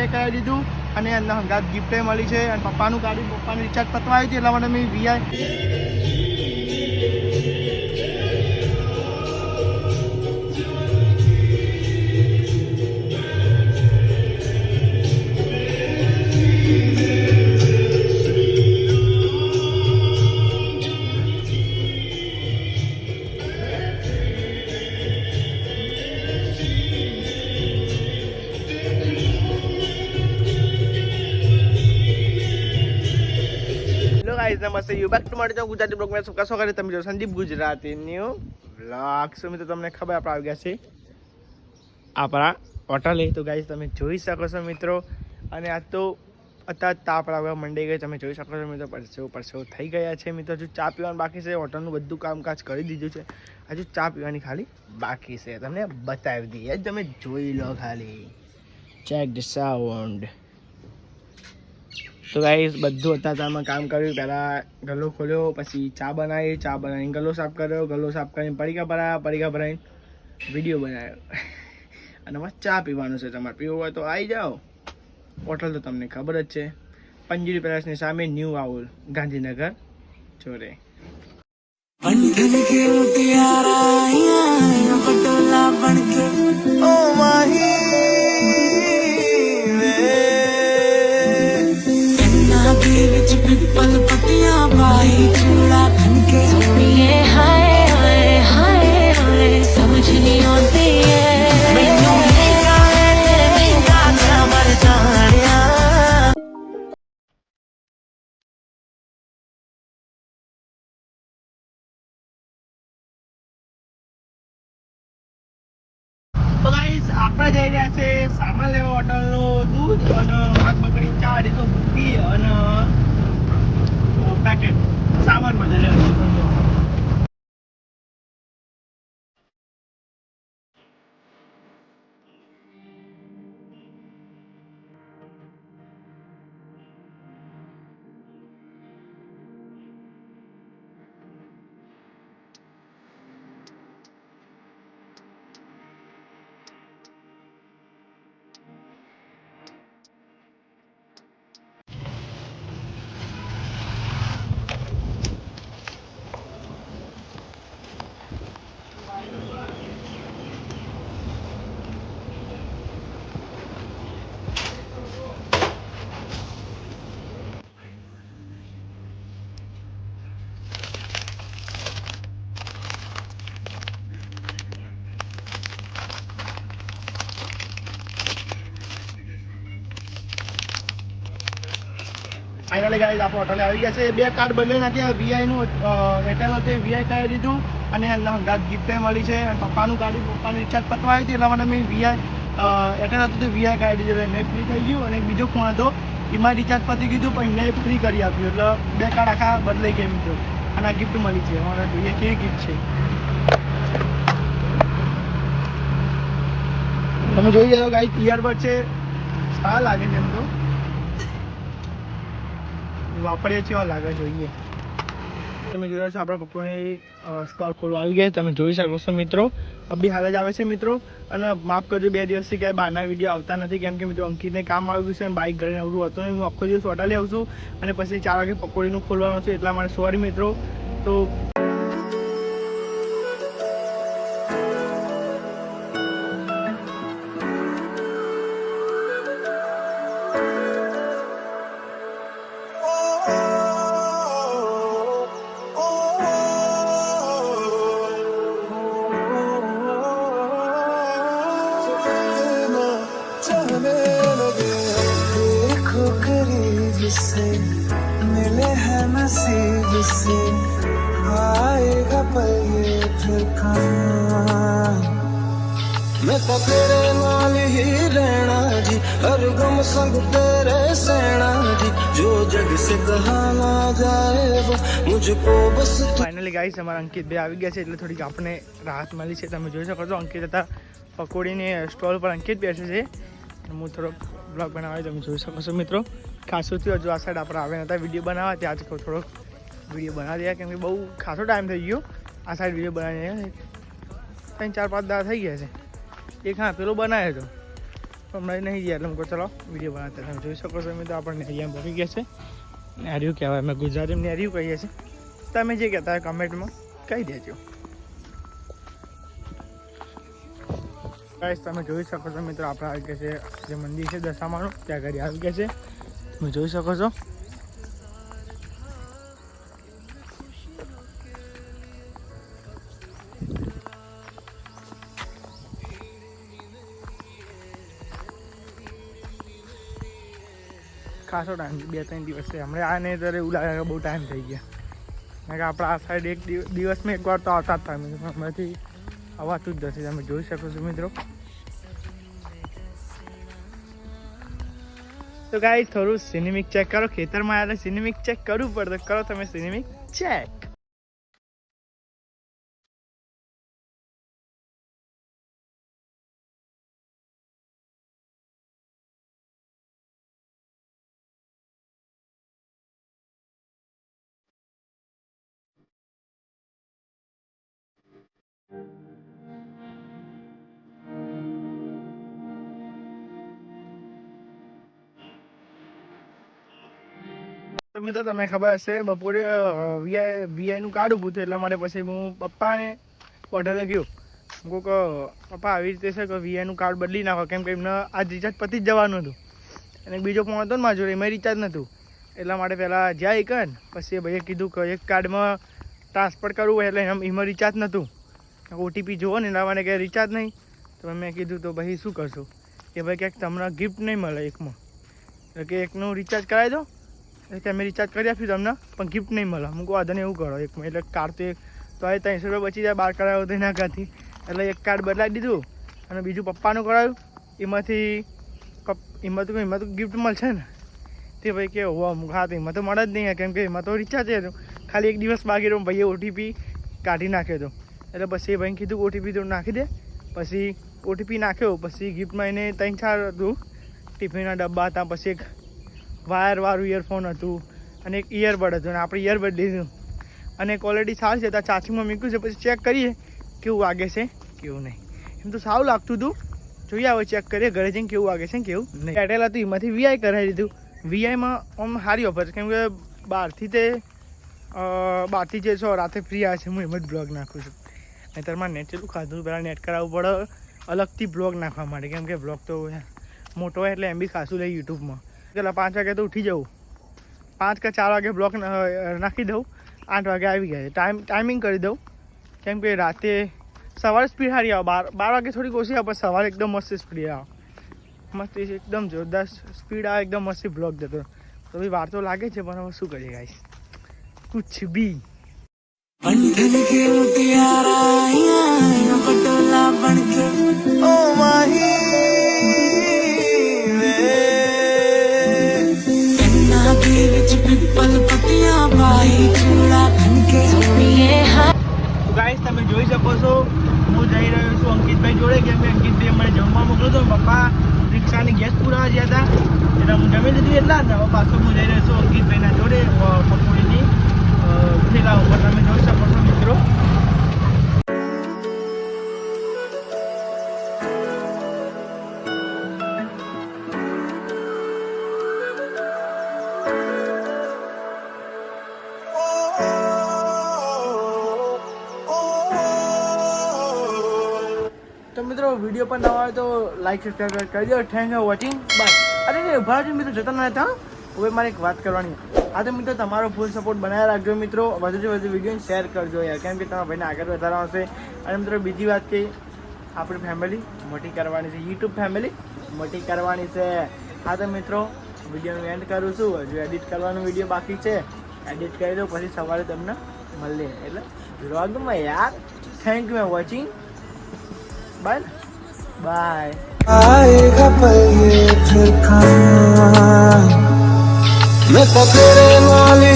Vi કરાવી દીધું અને એમના હંગાત ગિફ્ટે મળી છે અને પપ્પાનું કાઢ્યું, પપ્પાનું રિચાર્જ પતવા આવ્યું હતું એટલા માટે મેં વીઆઈ નમસ્તે યુ બેક ટુ મારી ગુજરાતી બ્લોગ મેં શું કરે તમે જો સંદીપ ગુજરાતી ન્યૂ બ્લોગ સો મિત્રો તમને ખબર આપણે આવી ગયા છે આપણા હોટલે તો ગાઈઝ તમે જોઈ શકો છો મિત્રો અને આ તો અત્યારે તાપ લાગવા મંડી ગઈ તમે જોઈ શકો છો મિત્રો પરસેવો થઈ ગયા છે મિત્રો હજુ ચા પીવાનું બાકી છે હોટલનું બધું કામકાજ કરી દીધું છે હજુ ચા પીવાની ખાલી બાકી છે તમને બતાવી દઈએ તમે જોઈ લો ખાલી ચેક ધ સાઉન્ડ તો ગાઈઝ બધું અત્યારમાં કામ કર્યું પહેલાં ગલ્લો ખોલ્યો પછી ચા બનાવીને ગલ્લો સાફ કર્યો ગલ્લો સાફ કરીને પડીકા ભરાઈને વિડીયો બનાવ્યો અને એમાં ચા પીવાનું છે તમારે પીવું હોય તો આવી જાઓ હોટલ તો તમને ખબર જ છે પંજરી પેલેસની સામે ન્યૂ આઉલ ગાંધીનગર ચોરે पल पतियां भाई चूड़ा बनके सोनिए हाय हाय हाय हाय समझ नहीं आती है मैनू मीठा है तेरे मीठा सा मर जानिया તો ગાઈઝ આપણે જઈ રહ્યા છે સામાન લેવા હોટલનું દૂધ અને આગ બકડી ચા તો બુદ્ધિ અને પેકેટ સામાન બધે લેવું ફાઇનલી ગાઈઝ આપણે હોટલે આવી ગયા છે બે કાર્ડ બદલી નાખ્યા વીઆઈનું એરટેલ હતું વીઆઈ કરાવી દીધું અને એમના હંગાત ગિફ્ટે મળી છે અને પપ્પાનું કાઢ્યું પપ્પાનું રિચાર્જ પતવા આવ્યું હતું એટલા માટે મેં વીઆઈ એરટેલ હતું તો વીઆઈ કરાવી દીધું એટલે ફ્રી થઈ ગયું અને બીજો ફોન હતો એમાં રિચાર્જ પતી ગયું પણ એમને ફ્રી કરી આપ્યું એટલે બે કાર્ડ આખા બદલાઈ ગયા મિત્રો અને આ ગિફ્ટ મળી છે અમારે જોઈએ કેવી ગિફ્ટ છે તમે જોઈ જાઓ ગાઈઝ ઇયરબડ છે સારા લાગે છે એમ તો વાપરીએ છીએ લાગે જોઈએ તમે જોયા છો આપણા પપ્પાની સ્ટોલ ખોલવા આવી ગયા તમે જોઈ શકો છો મિત્રો અભી હાલ જ આવે છે મિત્રો અને માફ કરજો 2 દિવસથી ક્યાંય બહારના વિડીયો આવતા નથી કેમ કે મિત્રો અંકિતને કામ આવ્યું છે અને બાઇક ઘરે આવતું હતું હું આખો દિવસ હોટલે આવું છું અને પછી 4 વાગે પકોડીનું ખોલવાનું છે એટલા માટે સોરી મિત્રો તો जिससे मिले हैं नसीब से आएगा पल ये फिर कहाँ मैं तो तेरे नाल ही रहना जी हर गम संग तेरे सहना जी जो जग से कहा ना जाए वो मुझको बस ફાઇનલી ગાઈસ અમારા અંકિત ભાઈ આવી ગયા છે એટલે થોડીક આપણે રાહત મળી છે તમે જોઈ શકો છો અંકિત હતા પકોડીની સ્ટોલ પર અંકિત બેસે છે હું થોડોક બ્લોગ બનાવ્યો તમે જોઈ શકો છો મિત્રો ખાસું થયું હજુ આ સાઈડ આપણે આવે નતા વિડીયો બનાવવા ત્યાં જ થોડોક વિડીયો બનાવી દે કેમ કે બહુ ખાસો ટાઈમ થઈ ગયો આ સાઈડ વિડીયો બનાવીને 3-4-5 દાડા થઈ ગયા છે એક હા પેલો બનાવ્યો હતો હમણાં નહીં ગયા એટલે હું ચલો વિડીયો બનાવતા તમે જોઈ શકો છો મિત્રો આપણને અહીંયા બની ગયા છે નેરિયું કહેવાય અમે ગુજરાતીમાં નેરિયું કહીએ છીએ તમે જે કહેતા હોય કમેન્ટમાં કહી દેજો ગાઈસ તમે જોઈ શકો છો મિત્રો આપણે આવી ગયા છે જે મંદિર છે દશામાનું ત્યાં ઘરે આવી ગયા છે તમે જોઈ શકો છો ખાસો ટાઈમ 2-3 દિવસ છે હમણાં આ નહીં ત્યારે એવું લાગે કે બહુ ટાઈમ થઈ ગયા કારણ કે આપણે આ સાઈડ એક દિવસમાં એકવાર તો આવતા જ થાય મિત્રો હમણાંથી અવાતું જ નથી તમે જોઈ શકો છો મિત્રો તો ગાઈસ થોડું સિનેમિક ચેક કરો ખેતરમાં આવીને સિનેમિક ચેક કરવું પડે તો કરો તમે સિનેમિક ચેક તો મિત્રો તમને ખબર હશે બપોરે વીઆઈ નું કાર્ડ ઊભું થયું એટલા માટે પછી હું પપ્પાને હોટલે ગયો હું કહું પપ્પા આવી રીતે છે કે વીઆઈ નું કાર્ડ બદલી નાખો કેમ કે એમને આજ રિચાર્જ પતી જ જવાનું હતું અને બીજો ફોન હતો ને મારા જોડે એમાં રિચાર્જ નહોતું એટલા માટે પહેલાં જાય એક ને પછી ભાઈએ કીધું કે એક કાર્ડમાં ટ્રાન્સફર કરવું હોય એટલે એમાં રિચાર્જ નહોતું ઓટીપી જુઓ ને એટલા માટે કે રિચાર્જ નહીં તો મેં કીધું તો ભાઈ શું કરશો કે ભાઈ ક્યાંક તમને ગિફ્ટ નહીં મળે એકમાં એટલે કે એકનું રિચાર્જ કરાવી દો એટલે અમે રિચાર્જ કરી આપ્યું તમને પણ ગિફ્ટ નહીં મળે અમુક વાંધો એવું કરો એકમાં એટલે કાર્ડ તો એ 300 રૂપિયા બચી જાય 12 કરાવ્યો તો એના કાંથી એટલે એક કાર્ડ બદલાવી દીધું અને બીજું પપ્પાનું કરાવ્યું એમાં તો ગિફ્ટ મળશે ને તે ભાઈ કે અમુક હા તો એમાં તો મળે જ નહીં કેમ કે એમાં તો રિચાર્જ હતું ખાલી એક દિવસ બાકી રહ્યો ભાઈએ ઓટીપી કાઢી નાખ્યો હતો એટલે પછી એ ભાઈને કીધું ઓટીપી તો નાખી દે પછી ઓટીપી નાખ્યો પછી ગિફ્ટમાં એને 3-4 હતું ટિફિનના ડબ્બા હતા પછી એક વાયરવાળું ઇયરફોન હતું અને એક ઇયરબડ હતું અને આપણે ઇયરબડ લીધું અને ક્વોલિટી સારી છે ત્યાં ચાર્જિંગમાં મૂક્યું છે પછી ચેક કરીએ કેવું વાગે છે કેવું નહીં એમ તો સારું લાગતું હતું જોઈએ હવે ચેક કરીએ ઘરે જઈને કેવું વાગે છે કેવું નહીં એરટેલ હતું એમાંથી વીઆઈ કરાવી દીધું વીઆઈમાં આમ સારી ઓફર છે કેમ કે બહારથી જે છો રાતે ફ્રી આવે છે હું એમ જ બ્લોગ નાખું છું નહીંતર મારે નેટ એટલું ખાધું પહેલાં નેટ કરાવવું પડે અલગથી બ્લોગ નાખવા માટે કેમ કે બ્લોગ તો મોટો હોય એટલે એમ બી ખાસું લે યુટ્યુબમાં પેલા 5 વાગે તો ઉઠી જવું 5 કે 4 વાગે બ્લોગ નાખી દઉં 8 વાગે આવી ગયા ટાઈમિંગ કરી દઉં કેમ કે રાતે સવારે સ્પીડ સારી આવે 12 વાગે થોડીક ઓછી આવે પણ સવારે એકદમ મસ્ત સ્પીડ આવે મસ્ત એકદમ જોરદાર સ્પીડ આવે એકદમ મસ્ત બ્લોગ જતો તો ભાઈ વાર તો લાગે છે પણ હવે શું કરીએ ગાઈસ કુછ બી बंधन के मुटियारा पटोला बनके ओ माही कन्ना के विच पिपल पतिया भाई चूड़ा बनके ગાઈસ તમે જોઈ શકો છો હું જઈ રહ્યો છું અંકિતભાઈ જોડે કેમ કે અંકિતભાઈ અમને જમવા મોકલ્યો હતો પપ્પા રિક્ષાની ગેસ પુરાવા ગયા હતા એટલે હું જમી લીધું એટલા જ હવે પાછો હું જઈ રહ્યો છું અંકિતભાઈના જોડે પકોડીની ઠેલા ઉપર તમે જોઈ શકો છો મિત્રો તો મિત્રો વિડીયો પણ નવા આવે તો લાઈક સબસ્ક્રાઈબ કરી દો થેન્ક યુ વોચિંગ બાય અરે ઉભા રહેજો મિત્રો જતા ન હતા હવે મારે એક વાત કરવાની હા તો મિત્રો તમારો ફૂલ સપોર્ટ બનાવી રાખજો મિત્રો વધુથી વધુ વિડીયો શેર કરજો યાર કેમ કે તમારા ભાઈને આગળ વધારવા હશે અને મિત્રો બીજી વાત કે આપણી ફેમિલી મોટી કરવાની છે યુટ્યુબ ફેમિલી મોટી કરવાની છે હા તો મિત્રો વિડીયોનું એન્ડ કરું છું હજુ એડિટ કરવાનો વિડીયો બાકી છે એડિટ કરી દો પછી સવારે તમને મળીએ એટલે વ્લોગમાં યાર thank you watching bye bye आएगा पल ये फिर कहाँ मैं तो तेरे नाल